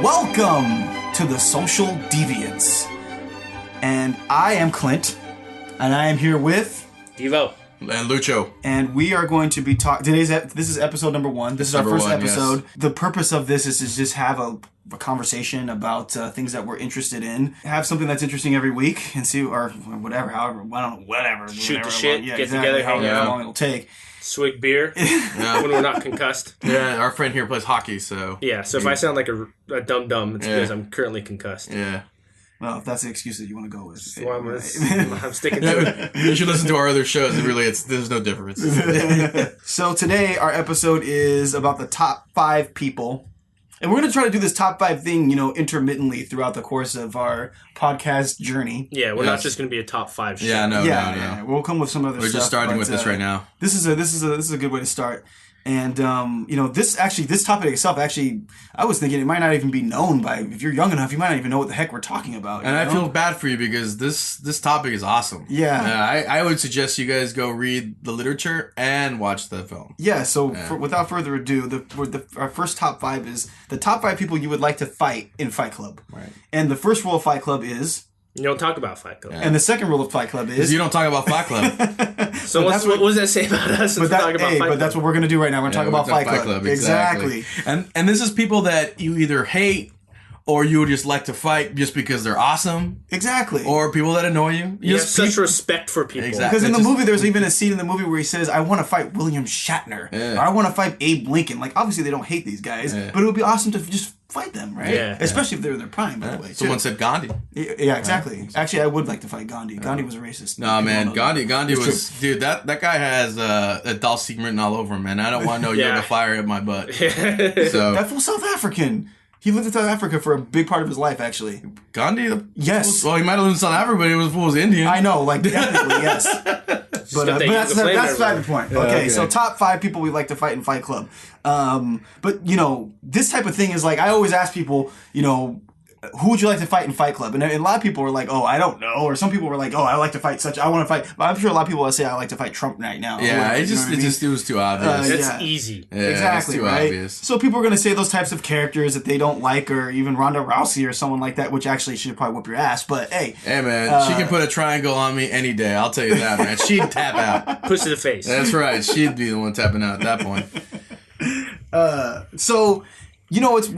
Welcome to the Social Deviants. And I am Clint, and I am here with Devo and Lucho. And we are going to be talking. This is episode number 1. This is our first episode. Yes. The purpose of this is to just have a conversation about things that we're interested in. Have something that's interesting every week, and see, or whatever, however, I don't know, whatever. Shoot the shit, yeah, get exactly, together, hang out. How long it'll take. Swig beer when we're not concussed. Yeah, our friend here plays hockey, so... Yeah, so if I sound like a dum-dum, it's because I'm currently concussed. Yeah. Well, if that's the excuse that you want to go with. Well, I'm sticking to it. You should listen to our other shows. There's no difference. So today, our episode is about the top 5 people. And we're going to try to do this top 5 thing, intermittently throughout the course of our podcast journey. Yeah, we're not just going to be a top 5 show. Yeah, no. We'll come with some other stuff. We're just starting with this right now. This is a good way to start. And, this topic itself, I was thinking it might not even be known if you're young enough, you might not even know what the heck we're talking about. And I feel bad for you because this topic is awesome. Yeah. I would suggest you guys go read the literature and watch the film. Yeah, so without further ado, our first top 5 is the top 5 people you would like to fight in Fight Club. Right. And the first rule of Fight Club is... You don't talk about Fight Club. Yeah. And the second rule of Fight Club is... You don't talk about Fight Club. So what does that say about us? But that's what we're going to do right now. We're going to talk about Fight Club. Exactly. And this is people that you either hate or you would just like to fight just because they're awesome. Exactly. Or people that annoy you. You have such respect for people. Exactly. Because in the movie, there's even a scene in the movie where he says, I want to fight William Shatner. Yeah. Or I want to fight Abe Lincoln. Like, obviously they don't hate these guys, but it would be awesome to just fight them, right? Yeah. Especially if they're in their prime, by the way. Someone said Gandhi. Yeah, exactly. Actually, I would like to fight Gandhi. Gandhi was a racist. No, man. Gandhi was... Dude, that guy has a Dalsim written all over him, man. I don't want no yoga fire at my butt. So that fool's South African. He lived in South Africa for a big part of his life, actually. Gandhi? Yes. Well, he might have lived in South Africa, but he was Indian. I know, technically, yes. But that's beside the point. Okay, so top 5 people we like to fight in Fight Club. But, this type of thing is I always ask people, who would you like to fight in Fight Club? And a lot of people are like, oh, I don't know. Or some people were like, oh, I like to fight I want to fight. But I'm sure a lot of people will say, I like to fight Trump right now. Yeah, it was too obvious. It's easy. Yeah, exactly, it's too right? obvious. So people are going to say those types of characters that they don't like, or even Ronda Rousey or someone like that, which actually should probably whoop your ass. But hey. Hey, man, she can put a triangle on me any day. I'll tell you that, man. She'd tap out. Push to the face. That's right. She'd be the one tapping out at that point. So, it's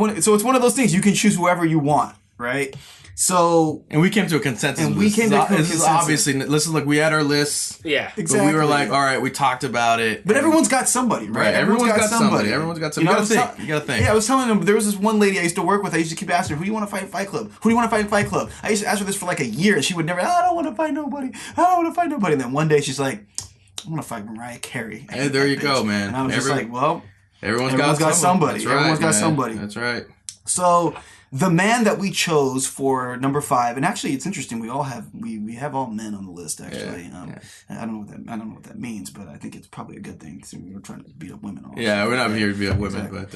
one of those things. You can choose whoever you want. Right? So... And we came to a consensus. This is obviously... Listen, look, we had our lists. Yeah. Exactly. But we were like, all right, we talked about it. But everyone's got somebody, right? Everyone's got somebody. Everyone's got somebody. You gotta think. Yeah, I was telling them, there was this one lady I used to work with, I used to keep asking her, who do you want to fight in Fight Club? Who do you want to fight in Fight Club? I used to ask her this for a year, and she would never, I don't want to fight nobody. And then one day she's like, I want to fight Mariah Carey. Hey, there you go, man. And I was just like, well... Everyone's got somebody. That's right, everyone's got somebody. That's right. So... The man that we chose for number 5, and actually it's interesting. We have all men on the list. Actually, I don't know what that means, but I think it's probably a good thing because we're trying to beat up women. Yeah, we're not here to beat up women, but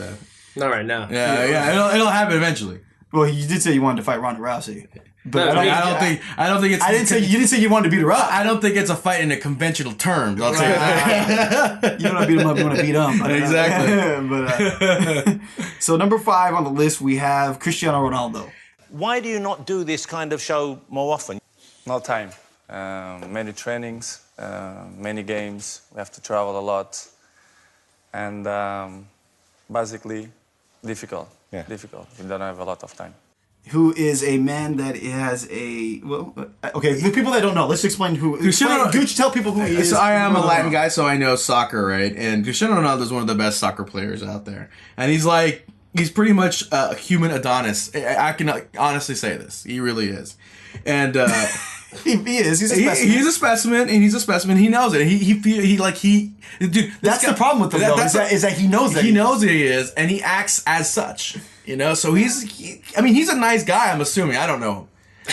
not right now. Yeah, it'll happen eventually. Well, you did say you wanted to fight Ronda Rousey. But I don't think it's. You didn't say you wanted to beat her up. I don't think it's a fight in a conventional terms. I'll say that. You don't want to beat him up. You want to beat him. Exactly. So number 5 on the list we have Cristiano Ronaldo. Why do you not do this kind of show more often? No time. Many trainings, many games. We have to travel a lot, and basically difficult. Yeah. Difficult. We don't have a lot of time. Who is a man that has okay, the people that don't know, let's explain who... Gooch, tell people who he is. So I am a Latin guy, so I know soccer, right? And Cristiano Ronaldo is one of the best soccer players out there. And he's pretty much a human Adonis. I can honestly say this. He really is. And... he is. He's a specimen. He's a specimen, and he's a specimen. He knows it. Dude. That's the problem with him, though. Is that he knows that he knows that he is, and he acts as such. So he's a nice guy. I'm assuming. I don't know.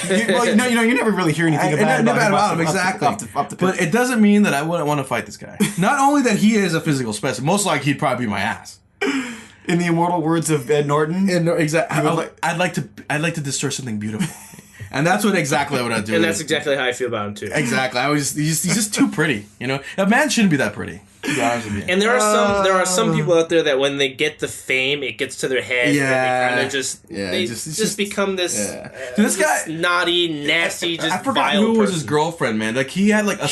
You never really hear anything about him. Exactly. But it doesn't mean that I wouldn't want to fight this guy. Not only that he is a physical specimen. Most likely he'd probably be my ass. In the immortal words of Ed Norton. Exactly. I'd like to destroy something beautiful. And that's exactly what I do. And that's exactly how I feel about him too. Exactly. He's just too pretty. A man shouldn't be that pretty. To be honest with you. And there are some people out there that when they get the fame, it gets to their head. And they kind of just become this, this guy naughty, nasty, just I forgot who was his girlfriend, man. Like he had like a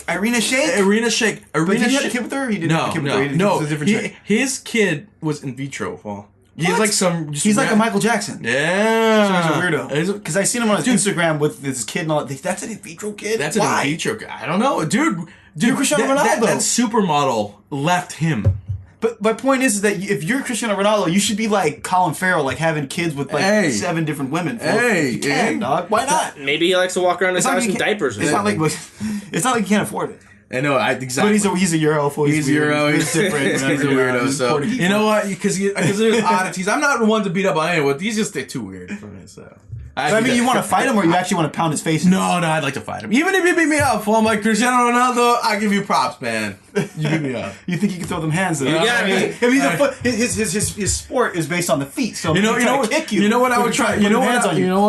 Irina Shayk. But did he have a kid with her? He didn't have a kid with her. No. It was a different chick. His kid was in vitro. Well, he's like he's like a Michael Jackson. Yeah, so he's a weirdo. Because I seen him on his Instagram with this kid and all that. That's an in vitro kid. That's an in vitro kid. I don't know, dude. Cristiano Ronaldo. That supermodel left him. But my point is that if you're Cristiano Ronaldo, you should be like Colin Farrell, like having kids with like 7 different women. You can, dog. Why not? Maybe he likes to walk around his house in diapers. It's not like you can't afford it. I know, exactly. But he's a Euro. He's Euro. He's different. He's a weirdo. So you know what? Because there's oddities. I'm not one to beat up on anyone. He's just too weird for me. So. I mean, you want to fight him, or you actually want to pound his face? No, I'd like to fight him. Even if you beat me up, I'm like Cristiano Ronaldo. I give you props, man. You beat me up. You think you can throw them hands? Though? Yeah, his sport is based on the feet. So you know what I would try. You know what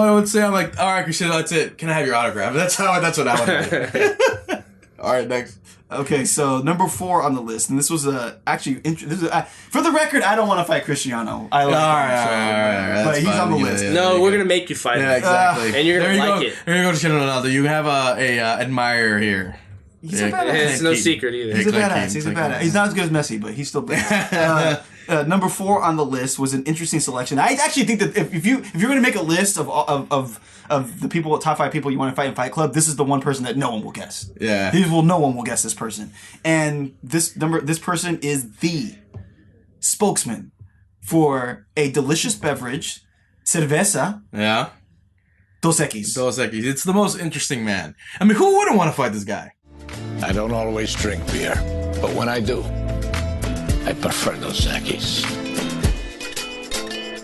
I would say? I'm like, all right, Cristiano, that's it. Can I have your autograph? That's what I would do. All right, next. Okay, so number 4 on the list, and this was actually for the record, I don't want to fight Cristiano. I like him, but he's on the list. No, we're gonna make you fight him. Yeah, exactly. And you're gonna like it. There you go, Cristiano Ronaldo. You have a admirer here. He's a badass. It's no secret either. He's a badass. He's not as good as Messi, but he's still badass. Number 4 on the list was an interesting selection. I actually think that if you're going to make a list of the people, top 5 people you want to fight in Fight Club, this is the one person that no one will guess. Yeah. No one will guess this person. And this person is the spokesman for a delicious beverage, cerveza. Yeah. Dos Equis. Dos Equis. It's the most interesting man. I mean, who wouldn't want to fight this guy? I don't always drink beer, but when I do, I prefer Dos Equis.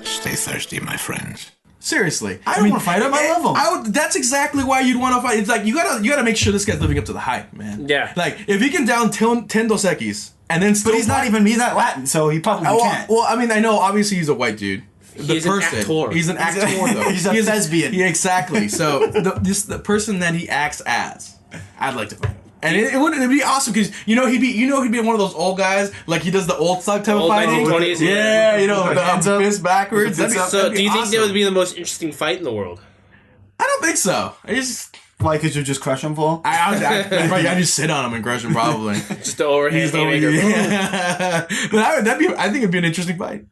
Stay thirsty, my friends. Seriously, I don't want to fight him. I love him. That's exactly why you'd want to fight. It's like you gotta make sure this guy's living up to the hype, man. Yeah. Like if he can down 10 Dos Equis and then still, but he's not Latin, so he probably can't. Well, I mean, I know obviously he's a white dude. He's an actor. He's an actor, though. He's a lesbian. Yeah, exactly. So the person that he acts as, I'd like to fight him. And it'd be awesome because he'd be one of those old guys, like he does the old type of fighting. 1920s, yeah, the fist backwards. So do you think that would be the most interesting fight in the world? I don't think so. Why? Because you just crush him, full? I just sit on him and crush him probably. Just the overhand haymaker. Yeah. But I think it'd be an interesting fight.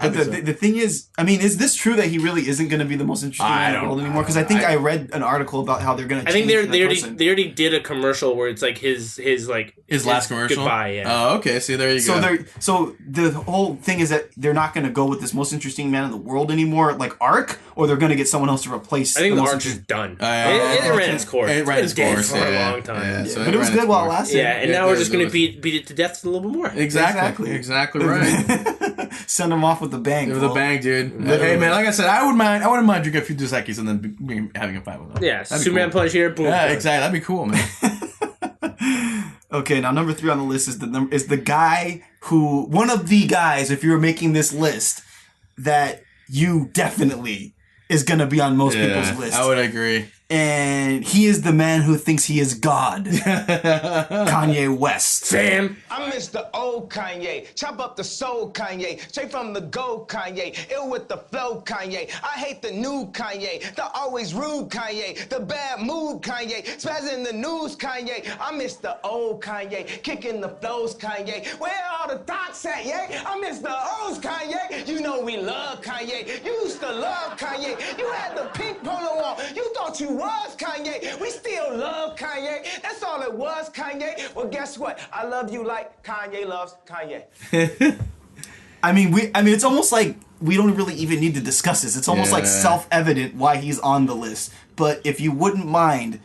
But the thing is, I mean, is this true that he really isn't going to be the most interesting man in the world anymore? Because I think I read an article about how they're going to. I think they already did a commercial where it's like his last commercial. Goodbye. Yeah. Oh, okay. See, there you go. So the whole thing is that they're not going to go with this most interesting man in the world anymore, like Ark, or they're going to get someone else to replace. I think Ark is done. It ran its course. It ran its course for a long time. Yeah, so but it was good while it lasted. Yeah, and now we're just going to beat it to death a little bit more. Exactly right. Send them off with the bang. With a bang, dude. Hey man, like I said, I wouldn't mind drinking a few Dos Equis and then having a fight with them. Yeah, Superman punch here, boom. Yeah, exactly. That'd be cool, man. Okay, now number 3 on the list is the guy who, one of the guys, if you were making this list, that you definitely is gonna be on most people's list. I would agree. And he is the man who thinks he is God. Kanye West. Sam. I'm Mr. Old Kanye. Chop up the soul Kanye. Straight from the gold Kanye. Ill with the flow Kanye. I hate the new Kanye. The always rude Kanye. The bad mood Kanye. Spazzing the news Kanye. I'm Mr. Old Kanye. Kicking the flows Kanye. Where all the docs at, yeah? I'm Mr. O's Kanye. You know we love Kanye. You used to love Kanye. You had the pink polo on. You thought you was Kanye. We still love Kanye. That's all it was, Kanye. Well, guess what? I love you like Kanye loves Kanye. I mean, it's almost like we don't really even need to discuss this. It's almost like self-evident why he's on the list. But if you wouldn't mind,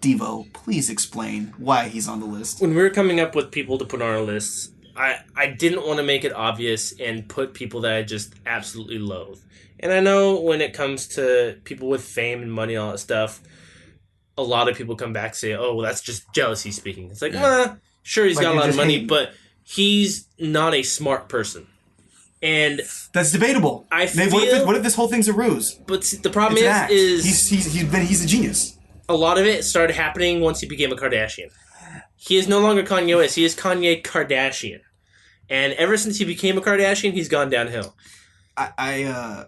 Devo, please explain why he's on the list. When we were coming up with people to put on our lists, I didn't want to make it obvious and put people that I just absolutely loathe. And I know when it comes to people with fame and money and all that stuff, a lot of people come back and say, oh, well, that's just jealousy speaking. It's like, sure, he's got a lot of money, but he's not a smart person. And that's debatable. What if this whole thing's a ruse? But the problem is he's a genius. A lot of it started happening once he became a Kardashian. he is no longer Kanye West. He is Kanye Kardashian. And ever since he became a Kardashian, he's gone downhill. I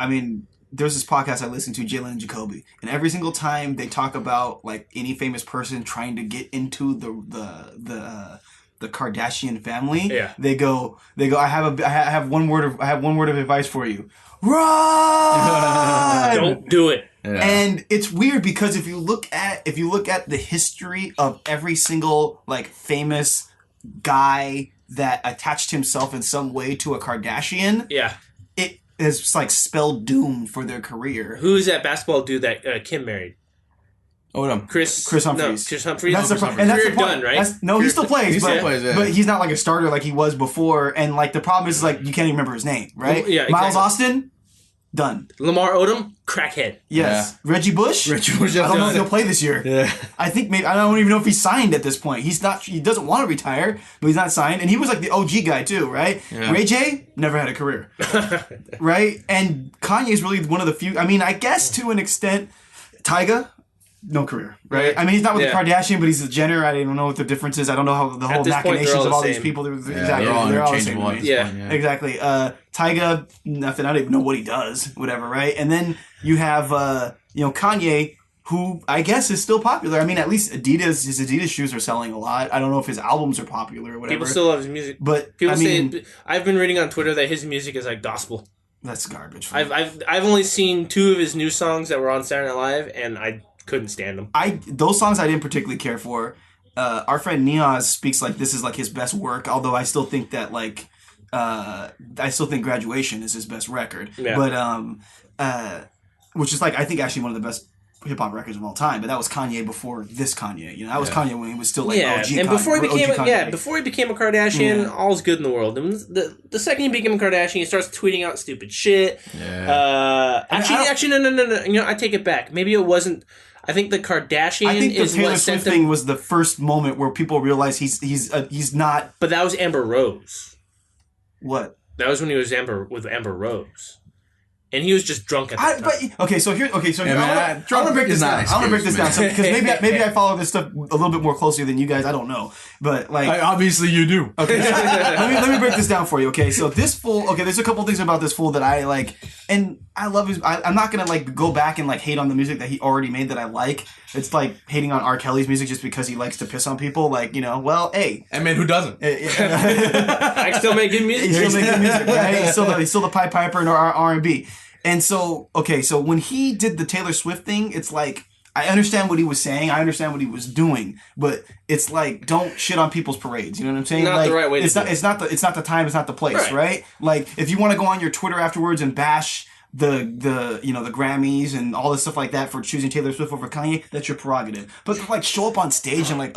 mean, there's this podcast I listen to, Jalen and Jacoby, and every single time they talk about like any famous person trying to get into the Kardashian family, they go. I have one word of advice for you. Run! Don't do it. Yeah. And it's weird because if you look at the history of every single like famous guy that attached himself in some way to a Kardashian, it is like spelled doom for their career. Who's that basketball dude that Kim married? Oh no, Chris Humphries. No, Chris Humphries. That's the point. Done, right? He still plays, but he's not like a starter like he was before. And like the problem is like you can't even remember his name, right? Yeah, Miles Austin, done. Lamar Odom, crackhead. Yes. Yeah. Reggie Bush. I don't know if he'll play this year. Yeah. I think I don't even know if he's signed at this point. He's not. He doesn't want to retire, but he's not signed. And he was like the OG guy too, right? Yeah. Ray J never had a career, right? And Kanye is really one of the few. I mean, I guess to an extent, Tyga. No career, right? I mean, he's not with the Kardashian, but he's a Jenner. I don't know what the difference is. I don't know how the whole machinations of all these people. Exactly, they're all the same. Exactly. Tyga, nothing. I don't even know what he does. Whatever, right? And then you have Kanye, who I guess is still popular. I mean, at least his Adidas shoes are selling a lot. I don't know if his albums are popular or whatever. People still love his music, but people say I've been reading on Twitter that his music is like gospel. That's garbage. I've only seen 2 of his new songs that were on Saturday Night Live, and I couldn't stand them. Those songs I didn't particularly care for. Our friend Niaz speaks like this is like his best work, although I still think that like I still think Graduation is his best record. Yeah. But which is like I think actually one of the best hip hop records of all time. But that was Kanye before this Kanye. You know, that was Kanye when he was still like OG. And before he became Kanye. before he became a Kardashian, all's good in the world. And the second he became a Kardashian, he starts tweeting out stupid shit. Yeah. Actually, no. You know, I take it back. Maybe it wasn't. I think the Kardashian I think the is Taylor what Swift thing was the first moment where people realized he's not. But that was Amber Rose. What? That was when he was with Amber Rose. And he was just drunk at that time. I want to break this down. I want to break this down because maybe I follow this stuff a little bit more closely than you guys. I don't know, but like obviously you do. Okay, so let me break this down for you. Okay, so this fool. Okay, there's a couple things about this fool that I like, and I love his. I'm not gonna like go back and like hate on the music that he already made that I like. It's like hating on R. Kelly's music just because he likes to piss on people. Like well, hey, I mean, who doesn't? I still make good music. Right? He's still the Pied Piper in R&B. And so when he did the Taylor Swift thing, it's like, I understand what he was saying. I understand what he was doing, but it's like, don't shit on people's parades. You know what I'm saying? Not like, the right way to do it. It's not the time. It's not the place, right? Like, if you want to go on your Twitter afterwards and bash the Grammys and all this stuff like that for choosing Taylor Swift over Kanye, that's your prerogative. But to like show up on stage and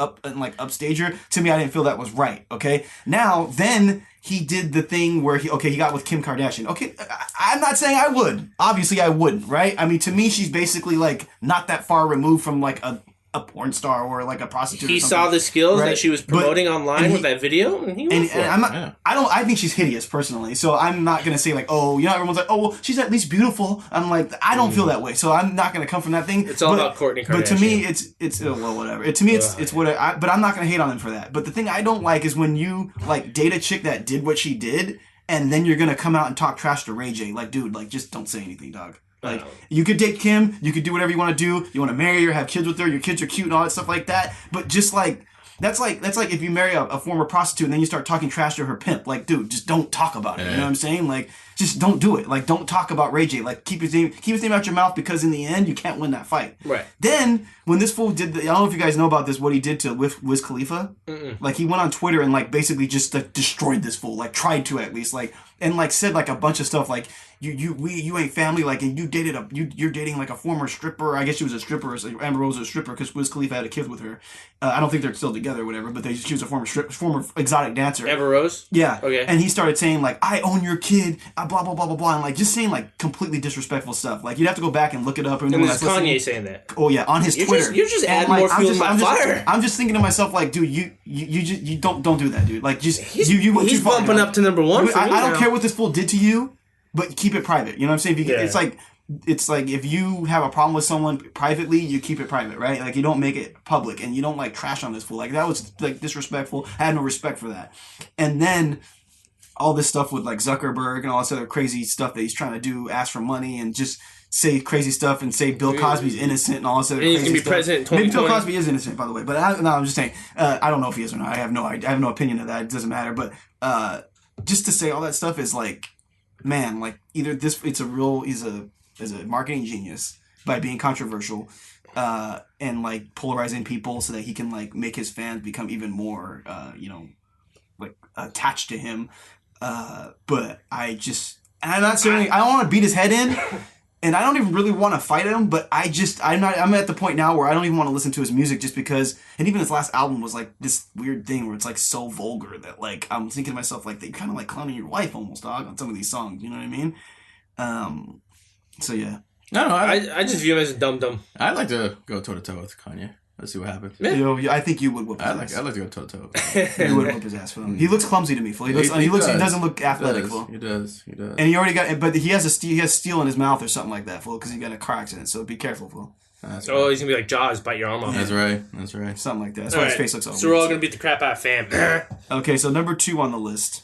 upstage her, to me, I didn't feel that was right. Okay, now then. He did the thing where he got with Kim Kardashian. Okay, I'm not saying I would. Obviously, I wouldn't, right? I mean, to me, she's basically like not that far removed from like a porn star or like a prostitute. He saw the skills that she was promoting online with that video, and he went for it. I'm not. I think she's hideous personally. So I'm not gonna say like, oh, everyone's like, oh, well, she's at least beautiful. I'm like, I don't feel that way. So I'm not gonna come from that thing. It's all about Kourtney Kardashian. But to me, it's well, whatever. To me, it's what. But I'm not gonna hate on them for that. But the thing I don't like is when you like date a chick that did what she did, and then you're gonna come out and talk trash to Ray J. Like, dude, like just don't say anything, dog. Like, you could date Kim, you could do whatever you want to do. You want to marry her, have kids with her, your kids are cute and all that stuff like that. But just like, that's like if you marry a former prostitute and then you start talking trash to her pimp. Like, dude, just don't talk about it. You know what I'm saying? Like, just don't do it. Like, don't talk about Ray J. Like, keep his name out your mouth because in the end, you can't win that fight. Right. Then, when this fool did, I don't know if you guys know about this, what he did to Wiz Khalifa. Like, he went on Twitter and, like, basically just like, destroyed this fool. Like, tried to at least. Like, and, like, said, like, a bunch of stuff like, you ain't family, like, and you're dating, like, a former stripper. I guess she was a stripper. So Amber Rose was a stripper because Wiz Khalifa had a kid with her. I don't think they're still together or whatever, but she was a former exotic dancer. Amber Rose? Yeah. Okay. And he started saying, like, I own your kid, blah, blah, blah, blah, blah, and, like, just saying, like, completely disrespectful stuff. Like, you'd have to go back and look it up. And this is Kanye saying that. Oh, yeah, on his Twitter. You're just adding more fuel to my fire. I'm just thinking to myself, like, dude, you don't do that, dude. Like, just, he's bumping up to number one for me I don't care what this fool did to you, but keep it private. You know what I'm saying? It's like, it's like if you have a problem with someone privately, you keep it private, right? Like you don't make it public, and you don't like trash on this fool. Like that was like disrespectful. I had no respect for that. And then all this stuff with like Zuckerberg and all this other crazy stuff that he's trying to do, ask for money and just say crazy stuff and say Bill Cosby's innocent and all this other crazy stuff. He's gonna be president in 2020. Maybe Bill Cosby is innocent, by the way. But I'm just saying. I don't know if he is or not. I have no opinion of that. It doesn't matter. But just to say all that stuff is like, man, like either this he's a marketing genius by being controversial and like polarizing people so that he can like make his fans become even more like attached to him. But I'm not saying I don't want to beat his head in. And I don't even really want to fight him, but I'm at the point now where I don't even want to listen to his music just because, and even his last album was like this weird thing where it's like so vulgar that like, I'm thinking to myself, like, they kind of like clowning your wife almost, dog, on some of these songs, you know what I mean? So yeah. No, I just view him as a dum-dum. I'd like to go toe-to-toe with Kanye. Let's see what happens. Yeah. I think you would whoop his ass. I'd like to go toe-to-toe. You would whoop his ass for him. He looks clumsy to me, Phil. He doesn't look athletic, Phil. He does. And he already got, but he has steel in his mouth or something like that, Phil, because he got a car accident. So be careful, Phil. He's gonna be like Jaws, bite your arm off. That's right. Something like that. That's why his face looks all So we're all gonna beat the crap out of fam. Okay, so number 2 on the list.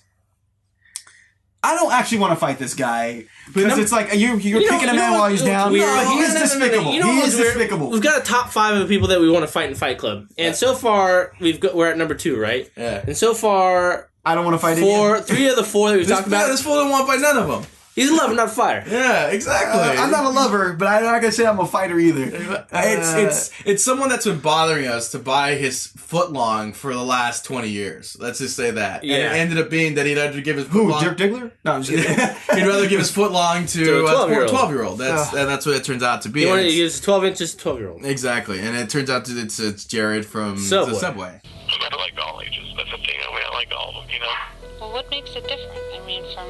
I don't actually want to fight this guy because it's like you're kicking a man while he's down. He is despicable. He is despicable. We've got a top 5 of people that we want to fight in Fight Club, and so far we're at number 2, right? Yeah. And so far, I don't want to fight 3 of the 4 that we've talked about. This fool don't want to fight none of them. He's a lover, not a fighter. Yeah, exactly. I'm not a lover, but I'm not gonna say I'm a fighter either. It's someone that's been bothering us to buy his footlong for the last 20 years. Let's just say that. Yeah. And it ended up being that he'd rather give his footlong. Dirk Diggler? No, I'm just kidding. He'd rather give his footlong to a 12-year-old. And that's what it turns out to be. He gives 12 inches to 12-year-old. Exactly, and it turns out that it's Jared from Subway. the Subway. I like all ages. That's the thing. I mean, I like all of them, you know. Well, what makes it different? I mean, from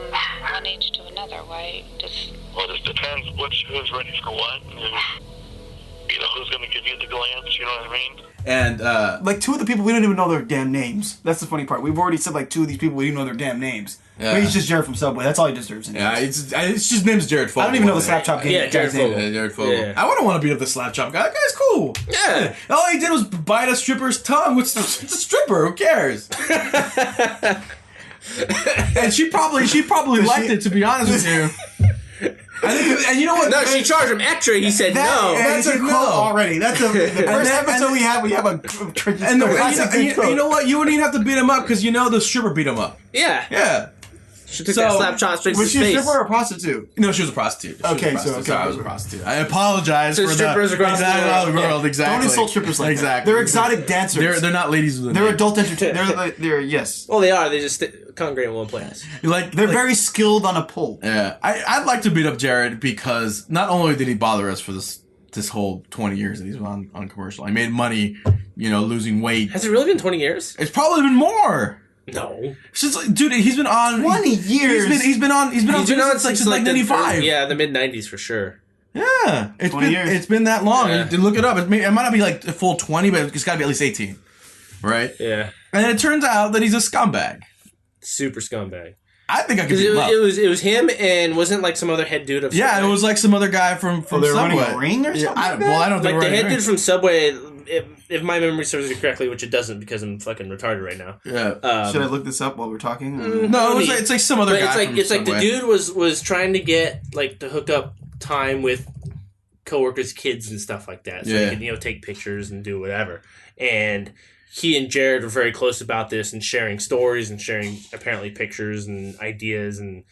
one age to another, why does... Well, it just depends who's ready for what, and who's going to give you the glance, you know what I mean? And, like 2 of the people, we don't even know their damn names. That's the funny part. We've already said like 2 of these people, we didn't know their damn names. Yeah. But he's just Jared from Subway. That's all he deserves. Yeah, it's just name's Jared Fogel. I don't even know the slap chop game. Yeah, Jared Fogel. Jared Fogel. Yeah. I wouldn't want to beat up the slap chop guy. That guy's cool. Yeah. All he did was bite a stripper's tongue. It's a stripper. Who cares? And she probably liked it, to be honest with you. And you know what? No, she charged him extra. He said no. That's a quote already. That's the first episode we have a and you know what? You wouldn't even have to beat him up because the stripper beat him up. Yeah. Yeah. She took that slap shot straight to his face. Was she a stripper or a prostitute? No, she was a prostitute. I was a prostitute. I apologize for strippers across the world. Exactly. Don't insult strippers like that. They're exotic dancers. They're not ladies with a They're name. adult entertainers. They're yes. Well, they are. They just congregate in one place. They're very skilled on a pole. Yeah, I'd like to beat up Jared because not only did he bother us for this whole 20 years that he's on commercial, I made money, losing weight. Has it really been 20 years? It's probably been more. No, dude, he's been on 20 years. He's been on since like 95. The mid 90s for sure. Yeah, it's been that long. Yeah. Look it up. It might not be like a full 20, but it's got to be at least 18, right? Yeah. And it turns out that he's a scumbag. Super scumbag. I think I could beat him up. It was him and wasn't like some other head dude of Subway. Yeah, it was like some other guy from they're Subway. running a ring or something. I don't think like the head dude from Subway. If my memory serves me correctly, which it doesn't because I'm fucking retarded right now. Yeah. Should I look this up while we're talking? No, it's like some other guy. It's like the dude was trying to get to hook up time with coworkers' kids and stuff like that, so he could take pictures and do whatever. And he and Jared were very close about this and sharing stories and sharing apparently pictures and ideas and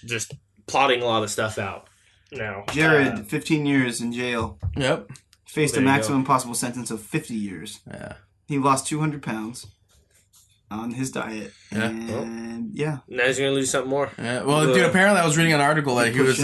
just plotting a lot of stuff out. Now, Jared, 15 years in jail. Yep. Faced a maximum possible sentence of 50 years. Yeah. He lost 200 pounds on his diet. Yeah. And now he's going to lose something more. Yeah. Well, dude, apparently I was reading an article that he's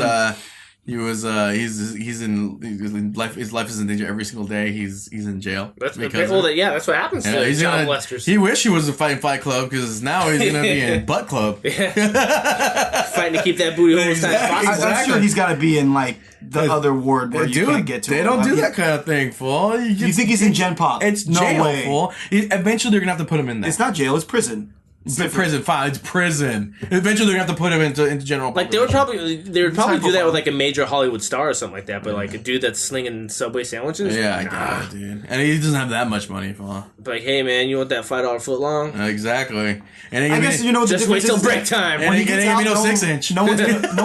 in life. His life is in danger every single day. He's in jail. That's what happens to child molesters. He wish he was a Fight Club because now he's gonna be in Butt Club. Yeah. Fighting to keep that booty hole as tight as possible. I'm sure he's got to be in like the other ward where you can't get to. They don't do that kind of thing, fool. You think he's in Gen Pop? It's no jail, way. Fool. Eventually, they're gonna have to put him in there. It's not jail. It's prison. Prison, fine. It's prison. Eventually, they're gonna have to put him into general. Like they would probably do that with like a major Hollywood star or something like that. But like a dude that's slinging Subway sandwiches, yeah, I got it, dude. And he doesn't have that much money, for. Like, hey man, you want that $5 foot long? Exactly. And I guess you know just wait till break time. And he gets out, no 6-inch. No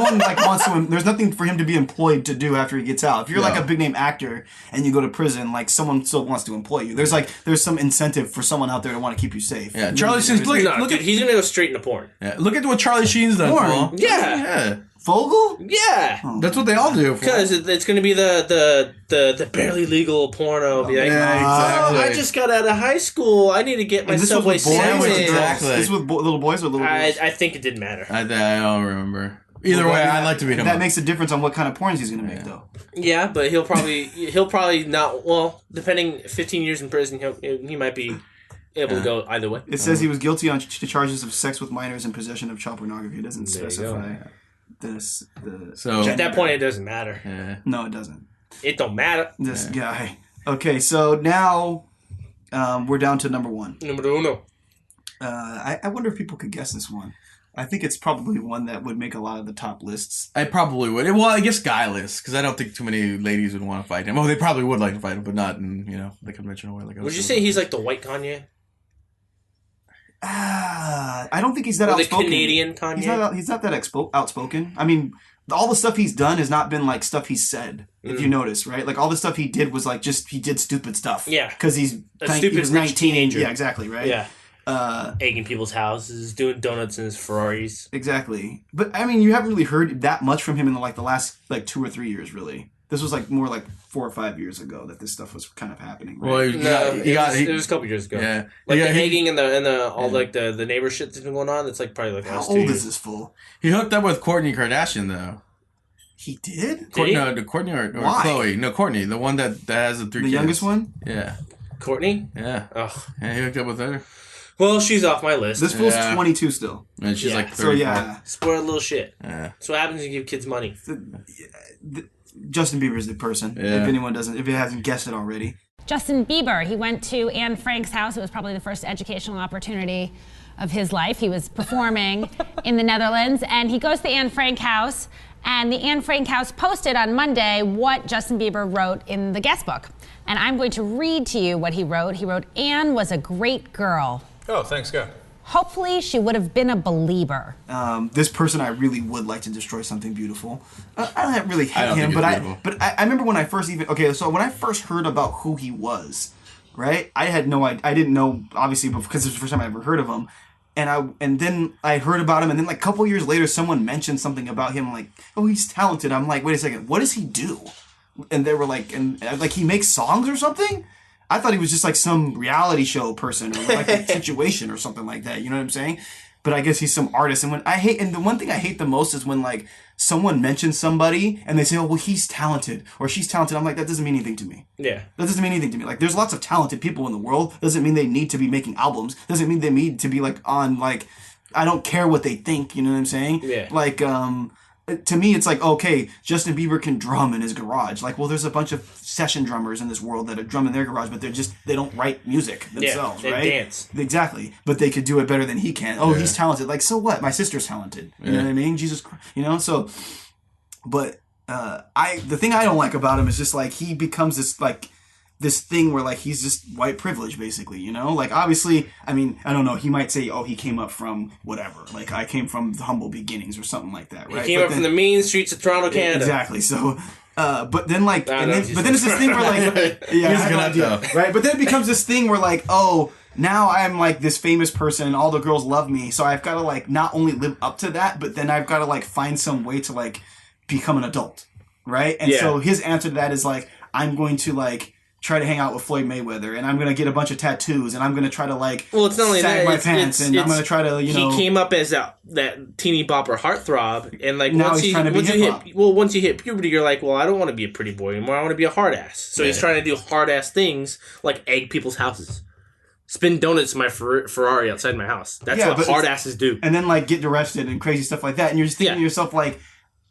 one like wants to. There's nothing for him to be employed to do after he gets out. If you're like a big name actor and you go to prison, like someone still wants to employ you. There's some incentive for someone out there to want to keep you safe. Yeah, Charlie Sheen's look at he's gonna go straight into porn. Yeah, look at what Charlie Sheen's done. Fool. Yeah. Fogel? Yeah. That's what they all do. Because it's going to be the barely legal porno. Be like, exactly. I just got out of high school. I need to get my Subway sandwich. Exactly. Is this with little boys or little girls? I think it didn't matter. I don't remember. Either way, I'd like to meet him. That makes a difference on what kind of porns he's going to make, though. Yeah, but he'll probably not. Well, depending, 15 years in prison, he might be able to go either way. It says he was guilty on charges of sex with minors and possession of child pornography. It doesn't specify So at that point, it doesn't matter. Yeah. No, it doesn't. It don't matter. This guy. Okay, so now we're down to number one. Number uno. I wonder if people could guess this one. I think it's probably one that would make a lot of the top lists. I probably would. Well, I guess guy lists, because I don't think too many ladies would want to fight him. Oh, they probably would like to fight him, but not in the conventional way. Like would you say he's like the white Kanye? I don't think he's that outspoken. The Canadian Kanye? He's not that outspoken. I mean, all the stuff he's done has not been like stuff he's said, if you notice, right? Like all the stuff he did was like he did stupid stuff. Yeah. Because he's a stupid rich teenager. Yeah, exactly, right? Yeah. Egging people's houses, doing donuts in his Ferraris. Exactly. But I mean, you haven't really heard that much from him in the last 2 or 3 years, really. This was like more like 4 or 5 years ago that this stuff was kind of happening. Right? Well, it was a couple years ago. Yeah, like the egging and the neighbor shit that's been going on. It's like probably like how old is this fool? He hooked up with Kourtney Kardashian though. He did? No, Kourtney or Khloe. No, Kourtney, the one that has the 3 kids. The youngest one? Yeah. Kourtney? Yeah. Ugh. Yeah, he hooked up with her. Well, she's off my list. This fool's 22 still. And she's like 34. So yeah. Spoiled little shit. Yeah. That's what happens when you give kids money. Justin Bieber's the person. Yeah. If it hasn't guessed it already. Justin Bieber, he went to Anne Frank's house. It was probably the first educational opportunity of his life. He was performing in the Netherlands, and he goes to the Anne Frank house, and the Anne Frank house posted on Monday what Justin Bieber wrote in the guest book. And I'm going to read to you what he wrote. He wrote, "Anne was a great girl. Oh, thanks, God. Hopefully she would have been a believer." This person I really would like to destroy something beautiful. I don't really hate him, but I remember when I first when I first heard about who he was, right? I didn't know, obviously, because it was the first time I ever heard of him. And then I heard about him, and then like a couple years later, someone mentioned something about him, like, oh, he's talented. I'm like, wait a second, what does he do? And they were like, he makes songs or something? I thought he was just like some reality show person or like a situation or something like that. You know what I'm saying? But I guess he's some artist. And the one thing I hate the most is when like someone mentions somebody and they say, oh, well, he's talented or she's talented. I'm like, that doesn't mean anything to me. Yeah. That doesn't mean anything to me. Like, there's lots of talented people in the world. Doesn't mean they need to be making albums. Doesn't mean they need to be like on like, I don't care what they think. You know what I'm saying? Yeah. Like, to me, it's like, okay, Justin Bieber can drum in his garage. Like, well, there's a bunch of session drummers in this world that are drum in their garage, but they don't write music themselves, they right? dance. Exactly. But they could do it better than he can. Oh, he's talented. Like, so what? My sister's talented. You know what I mean? Jesus Christ. You know? So, but the thing I don't like about him is just like, he becomes this thing where like he's just white privilege basically, you know? Like obviously, I mean, I don't know, he might say, oh, he came up from whatever. Like I came from humble beginnings or something like that, right? He came up from the mean streets of Toronto, Canada. Exactly. So but then like then it's this thing where like yeah, I have no idea, right? But then it becomes this thing where like, oh, now I'm like this famous person and all the girls love me. So I've got to like not only live up to that, but then I've got to like find some way to like become an adult, right? And so his answer to that is like, I'm going to like try to hang out with Floyd Mayweather, and I'm going to get a bunch of tattoos, and I'm going to try to, like, it's not only sag that, my pants, and I'm going to try to, He came up as that teeny bopper heartthrob, and, like, now he's trying to be hip-hop. Once you hit puberty, you're like, well, I don't want to be a pretty boy anymore, I want to be a hard-ass. So he's trying to do hard-ass things, like egg people's houses. Spin donuts in my Ferrari outside my house. That's what hard-asses do. And then, like, get arrested and crazy stuff like that, and you're just thinking to yourself, like,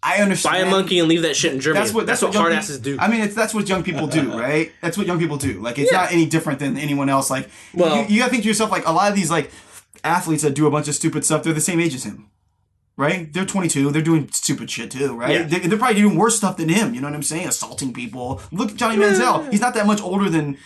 I understand. Buy a monkey and leave that shit in Germany. That's what hard asses do. I mean, that's what young people do, right? That's what young people do. Like, it's not any different than anyone else. Like, you gotta think to yourself, like, a lot of these, like, athletes that do a bunch of stupid stuff, they're the same age as him. Right? They're 22. They're doing stupid shit too, right? Yeah. They're probably doing worse stuff than him. You know what I'm saying? Assaulting people. Look at Johnny Manziel. He's not that much older than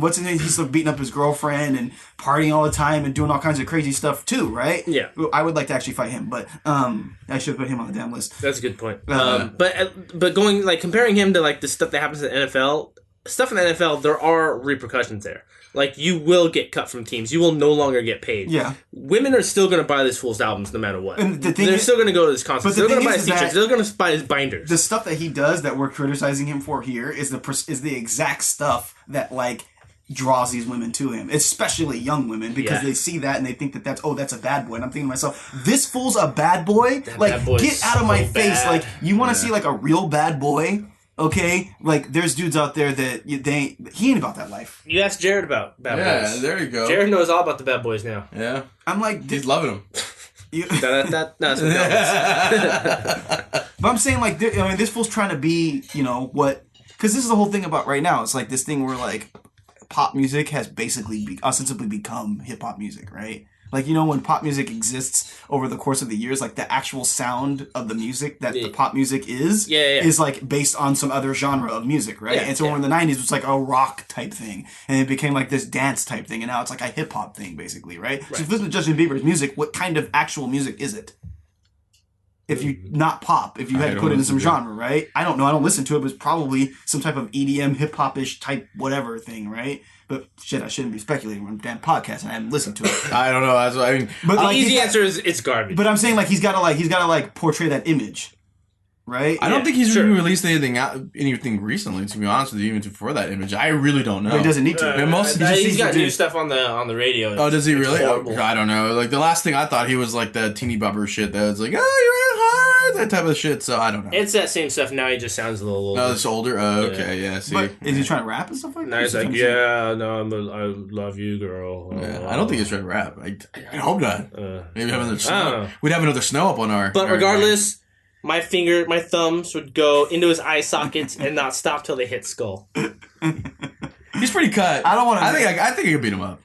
what's his name? He's still beating up his girlfriend and partying all the time and doing all kinds of crazy stuff too, right? Yeah. I would like to actually fight him, but I should put him on the damn list. That's a good point. But going like comparing him to like the stuff that happens in the NFL, stuff in the NFL, there are repercussions there. Like, you will get cut from teams. You will no longer get paid. Yeah. Women are still going to buy this fool's albums no matter what. And they're still going to go to his concerts. They're going to buy his t-shirts. They're going to buy his binders. The stuff that he does that we're criticizing him for here is the exact stuff that, like, draws these women to him, especially young women, because they see that and they think that that's a bad boy. And I'm thinking to myself, this fool's a bad boy? Like, get out of my face. Like, you want to see, like, a real bad boy? Okay, like there's dudes out there that he ain't about that life. You asked Jared about bad boys. Yeah, there you go. Jared knows all about the bad boys now. Yeah, I'm like, he's loving them. But I'm saying, like, I mean, this fool's trying to be, you know, what? Because this is the whole thing about right now. It's like this thing where like pop music has basically ostensibly become hip hop music, right? Like, you know, when pop music exists over the course of the years, like the actual sound of the music that the pop music is like based on some other genre of music, right? And so in the 90s, it was like a rock type thing. And it became like this dance type thing. And now it's like a hip hop thing, basically, right? So if you listen to Justin Bieber's music, what kind of actual music is it? If you, not pop, if you had to put it in some genre, right? I don't know. I don't listen to it, but it's probably some type of EDM, hip hop-ish type whatever thing, right? But shit, I shouldn't be speculating on a damn podcast, and I haven't listened to it. I don't know. That's what I mean. But the easy answer is it's garbage. But I'm saying like he's gotta portray that image, right? I don't think he's really released anything recently. To be honest with you, even before that image, I really don't know. But he doesn't need to. He's got new stuff on the radio. Oh, does he really? I don't know. Like the last thing I thought, he was like the teeny bopper shit that was like, oh, you're hard, that type of shit. So I don't know. It's that same stuff. Now he just sounds a little older. No, it's older. Oh, okay, yeah. See, but is he trying to rap and stuff like that? Now he's like, yeah, no, I love you, girl. Yeah, I don't think he's trying to rap. I hope not. Maybe have another snow. We'd have another snow up on our. But regardless. My thumbs would go into his eye sockets and not stop till they hit skull. He's pretty cut. I don't want to. I think I could beat him up.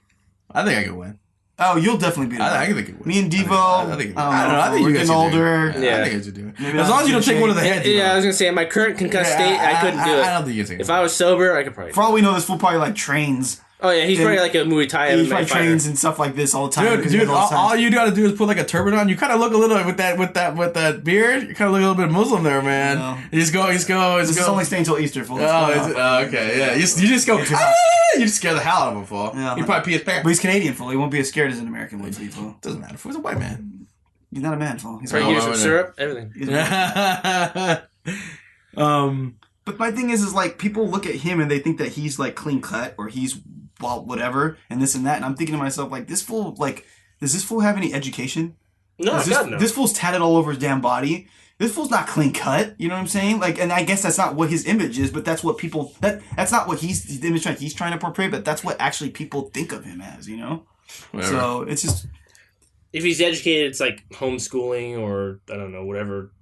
I think I could win. Oh, you'll definitely beat him up. I think I could win. Me and Devo. I think you guys older. Yeah, I think you guys do. As long as you don't take one of the heads. Yeah, I was gonna say in my current concussed state, I couldn't do it. I don't think you can. If I was sober, I could probably. For all we know, this fool probably like trains. Oh yeah, he's probably like a Muay Thai. He probably trains and stuff like this all the time. Dude, all you gotta do is put like a turban on. You kind of look a little with that beard. You kind of look a little bit Muslim there, man. No. He's go. This is only staying until Easter, fool. Okay, yeah. You just go. You just scare the hell out of him, fool. Yeah, he probably pee his pants. But he's Canadian, fool. He won't be as scared as an American would be, fool. Doesn't matter. He's a white man. He's not a man, fool. He's right. Here's some syrup, everything. But my thing is like people look at him and they think that he's like clean cut or he's whatever and this and that, and I'm thinking to myself like this fool, like, does this fool have any education? No, no. This fool's tatted all over his damn body. This fool's not clean cut. You know what I'm saying? Like, and I guess that's not what his image is, but that's what people that's not what the image he's trying to portray, but that's what actually people think of him as. You know. Whatever. So it's just if he's educated, it's like homeschooling or I don't know whatever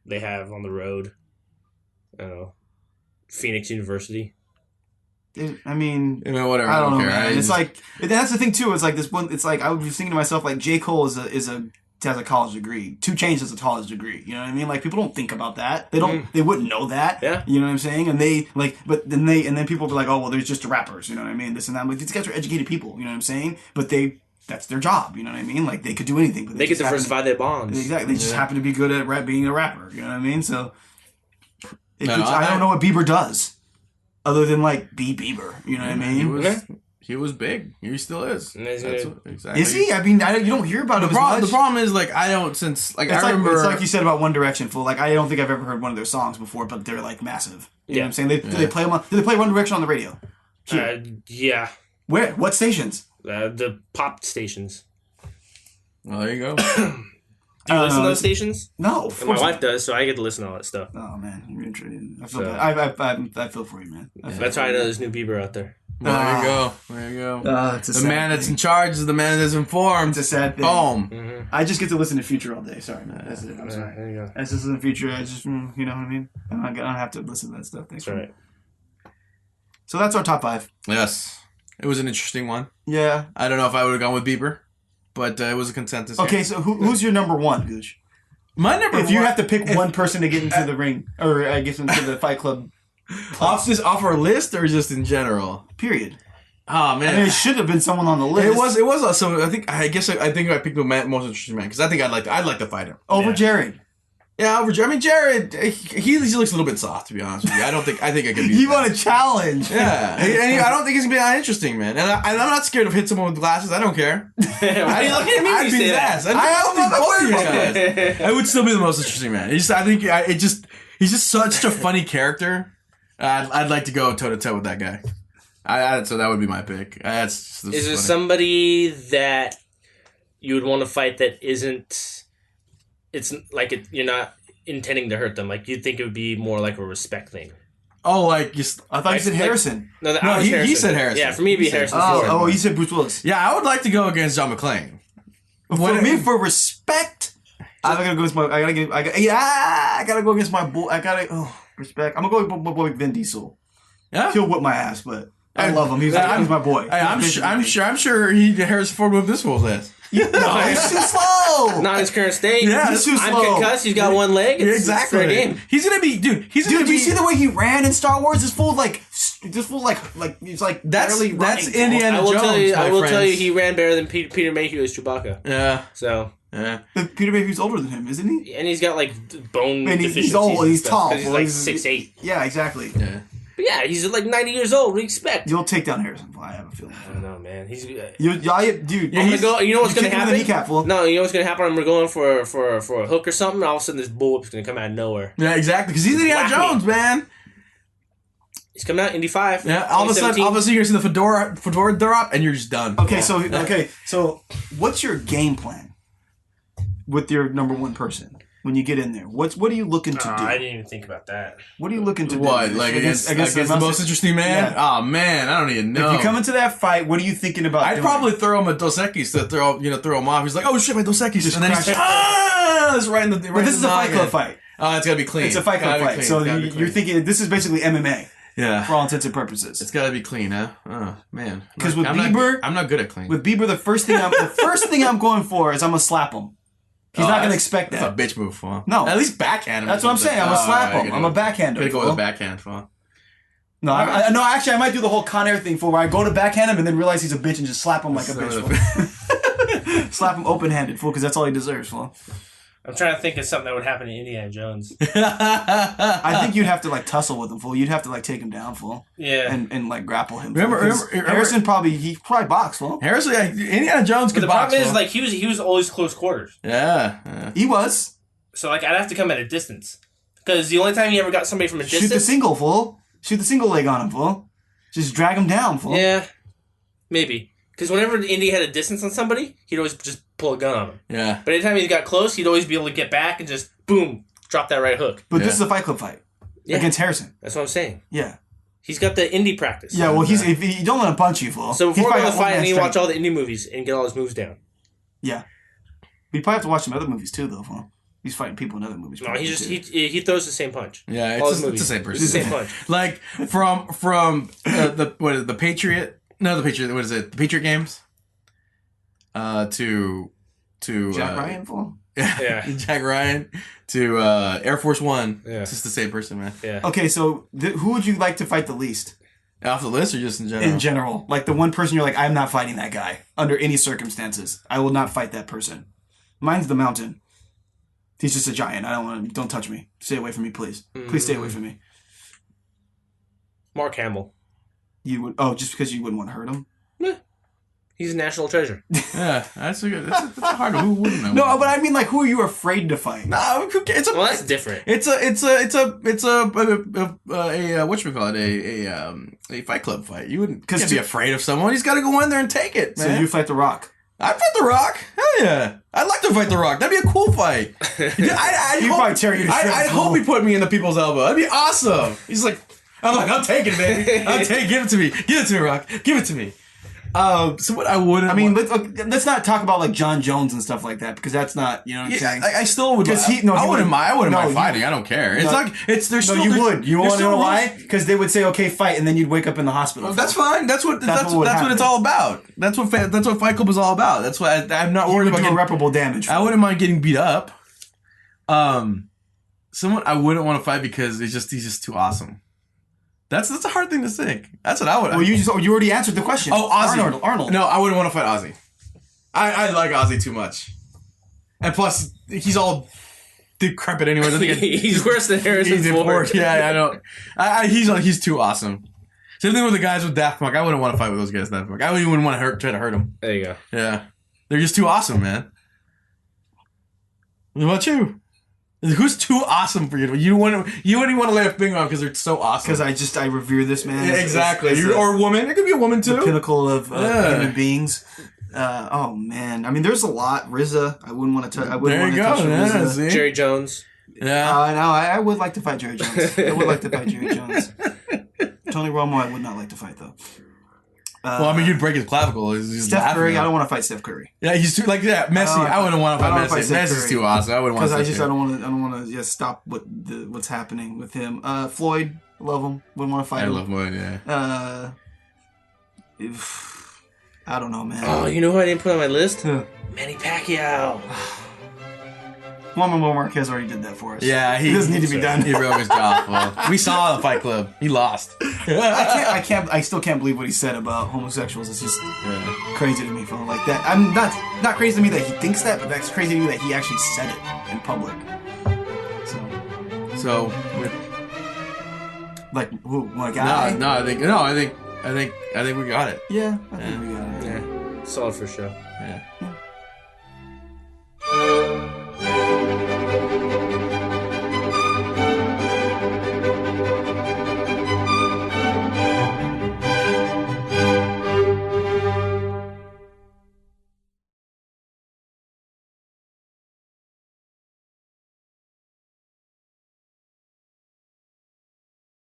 they have on the road. I don't know, Phoenix University. I mean, whatever. I don't know, man. It's like that's the thing too. It's like this one. It's like I was thinking to myself, like J. Cole has a college degree. 2 Chainz has a college degree. You know what I mean? Like people don't think about that. They don't. They wouldn't know that. Yeah. You know what I'm saying? And they like, but then people be like, oh well, there's just rappers. You know what I mean? This and that. Like these guys are educated people. You know what I'm saying? But that's their job. You know what I mean? Like they could do anything. But they could diversify their bonds. Exactly. They just happen to be good at being a rapper. You know what I mean? So I don't know what Bieber does. Other than like be Bieber, you know what I mean? He was big. He still is. Exactly. Is he? I mean, you don't hear about him as much. The problem is like I don't since like it's I remember. It's like you said about One Direction, fool. Like I don't think I've ever heard one of their songs before, but they're like massive. You know what I'm saying? Do they play them? Do they play One Direction on the radio? Yeah. Where? What stations? The pop stations. Well, there you go. Do you listen to those stations? No. My wife does, so I get to listen to all that stuff. Oh man, you're intriguing. I feel bad. I feel for you, man. That's why I know there's new Bieber out there. There you go. There you go. The man that's in charge is the man that's informed. It's a sad thing. Boom. Mm-hmm. I just get to listen to Future all day. Sorry, man. That's it. I'm sorry. There you go. I just listen to Future. I just, you know what I mean? I don't have to listen to that stuff. Thanks. That's right. So that's our top 5. Yes. It was an interesting one. Yeah. I don't know if I would have gone with Bieber. but it was a consensus. Okay, here. so who's your number one, Gooch? My number If you have to pick one person to get into the ring, or I guess into the Fight Club. Off our list or just in general? Period. Oh man, I mean, it should have been someone on the list. It was. So I think I picked the most interesting man because I think I'd like to fight him over Jared. Yeah, over Jared. I mean, Jared, he looks a little bit soft, to be honest with you. I think I could be. You want a challenge? Yeah, and I don't think he's gonna be that interesting, man. And I'm not scared of hitting someone with glasses. I don't care. Why are you looking at me? I'd beat his ass. I would still be the most interesting man. He's just such a funny character. I'd like to go toe to toe with that guy. So that would be my pick. Is there somebody that you would want to fight that isn't? It's like you're not intending to hurt them. Like you'd think it would be more like a respect thing. Oh, I thought you said Harrison. No, Harrison. He said Harrison. Yeah, for me it'd be Harrison. Oh, you said Bruce Willis. Yeah, I would like to go against John McClane. For respect, I gotta go against I gotta go against my boy. Respect. I'm gonna go with my boy Vin Diesel. Yeah, he'll whip my ass, but I love him. He's my boy. I'm sure Harrison Ford whipped this fool's ass. No, he's too slow. Not his current state. Yeah, he's too slow. I'm concussed. He's got one leg. Exactly. It's fair game. He's gonna be, dude. Did you see the way he ran in Star Wars? This fool he's like that's running. Indiana Jones. I will tell you, he ran better than Peter Mayhew as Chewbacca. Yeah. So. Yeah. But Peter Mayhew's older than him, isn't he? And he's got like bone deficiencies. He's old. He's tall. He's like 6'8". Yeah, exactly. Yeah. But yeah, he's like 90 years old. What do you expect? You'll take down Harrison. I have a feeling. I don't know, man. Dude. I'm gonna go. You know what's gonna happen? No, you know what's gonna happen? We're going for a hook or something. All of a sudden, this bullwhip's gonna come out of nowhere. Yeah, exactly. Because he's Indiana Jones, man. He's coming out Indy 5. Yeah. All of a sudden, you're gonna see the fedora drop, and you're just done. Okay, so what's your game plan with your number one person? When you get in there, what are you looking to do? I didn't even think about that. What are you looking to do? What, like against the most interesting man? Yeah. Oh man, I don't even know. If you come into that fight, what are you thinking about? I'd probably throw him a Dos Equis to throw him off. He's like, oh shit, my Dos Equis, and then he's it's right in the. But this is a Fight Club fight. Oh, it's gotta be clean. It's a Fight Club fight. So you're thinking this is basically MMA. Yeah. For all intents and purposes. It's gotta be clean, huh? Oh man. Because with Bieber, I'm not good at clean. With Bieber, the first thing I'm going for is I'm gonna slap him. He's not going to expect that. That's a bitch move, fool. No. At least backhand him. That's what I'm saying. I'm going to slap him. I'm a backhander. I'm going to go with a backhand, fool. No, actually, I might do the whole Con Air thing where I go to backhand him and then realize he's a bitch and just slap him like a bitch, fool. Slap him open-handed, fool, because that's all he deserves, fool. I'm trying to think of something that would happen to Indiana Jones. I think you'd have to tussle with him, fool. You'd have to take him down, fool. Yeah. And grapple him. Remember Harrison he probably boxed, fool. Harrison, Indiana Jones could box. The problem is he was always close quarters. Yeah. He was. So I'd have to come at a distance. Because the only time he ever got somebody from a distance. Shoot the single, fool. Shoot the single leg on him, fool. Just drag him down, fool. Yeah. Maybe. Because whenever Indy had a distance on somebody, he'd always just pull a gun on him. Yeah. But anytime he got close, he'd always be able to get back and just, boom, drop that right hook. But this is a Fight Club fight. Yeah. Against Harrison. That's what I'm saying. Yeah. He's got the Indy practice. Yeah, well, if you don't let him punch you, fool. So before we go to the fight, I need to watch all the Indy movies and get all his moves down. Yeah. We probably have to watch some other movies, too, though, fool. He's fighting people in other movies. No, he throws the same punch. Yeah, it's the same person. It's the same punch. Like, from the Patriot... No, the Patriot... What is it? The Patriot games? To Jack Ryan, fool? Yeah. Jack Ryan to Air Force One. Yeah. It's just the same person, man. Yeah. Okay, so who would you like to fight the least? Off the list or just in general? In general. Like the one person you're like, I'm not fighting that guy under any circumstances. I will not fight that person. Mine's the Mountain. He's just a giant. Don't touch me. Stay away from me, please. Please stay away from me. Mark Hamill. You would? Just because you wouldn't want to hurt him? Yeah. He's a national treasure. Yeah, that's a hard one. Who wouldn't know? No, but I mean, who are you afraid to fight? Well, that's different. It's a whatchamacallit, a Fight Club fight. You wouldn't be afraid of someone. He's got to go in there and take it, man. So you fight The Rock? I'd fight The Rock. Hell yeah. I'd like to fight The Rock. That'd be a cool fight. I'd hope he put me in the people's elbow. That'd be awesome. He's like, I'm taking it, baby. Give it to me. Give it to me, Rock. Give it to me. So what I wouldn't. I mean, let's not talk about like John Jones and stuff like that because that's not, you know what I'm saying. I still would. I wouldn't mind fighting. I don't care. It's like it's there's. No, still, you would. You want to know rules. why? Because they would say, "Okay, fight," and then you'd wake up in the hospital. That's fine. That's what it's all about. That's what Fight Club is all about. That's why I'm not worried about getting irreparable damage. I wouldn't mind getting beat up. Someone I wouldn't want to fight because he's just too awesome. That's a hard thing to think. That's what I would. Well, you already answered the question. Oh, Ozzy. Arnold. No, I wouldn't want to fight Ozzy. I like Ozzy too much, and plus he's all decrepit anyways. I think he's worse than Harrison Ford. Yeah, I don't. He's too awesome. Same thing with the guys with Daft Punk. I wouldn't want to fight with those guys. Daft Punk. I wouldn't even want to try to hurt them. There you go. Yeah, they're just too awesome, man. What about you? Who's too awesome for you? You wouldn't even want to lay a finger on because they're so awesome. Because I revere this man. Yeah, exactly. Or a woman. It could be a woman too. The pinnacle of human beings. Oh man, I mean, there's a lot. RZA, I wouldn't want to touch. I wouldn't want to touch RZA. Jerry Jones. Yeah. No, I would like to fight Jerry Jones. I would like to fight Jerry Jones. Tony Romo, I would not like to fight though. Well, I mean, you'd break his clavicle. Steph Curry, I don't want to fight Steph Curry. Yeah, he's too Messi. I wouldn't want to fight Messi. Messi's too awesome. I wouldn't want to. Because I don't want to just stop what's happening with him. Floyd, love him. Wouldn't want to fight him. I love Floyd. Yeah. I don't know, man. Oh, you know who I didn't put on my list? Who? Manny Pacquiao. Juan Marquez already did that for us. Yeah, he doesn't need to be done. He broke his jaw. We saw the Fight Club. He lost. I still can't believe what he said about homosexuals. It's just crazy to me for like that. I'm not crazy to me that he thinks that, but that's crazy to me that he actually said it in public. So like who? Like I think we got it. Yeah, I think we got it. Yeah, solid for sure. Yeah.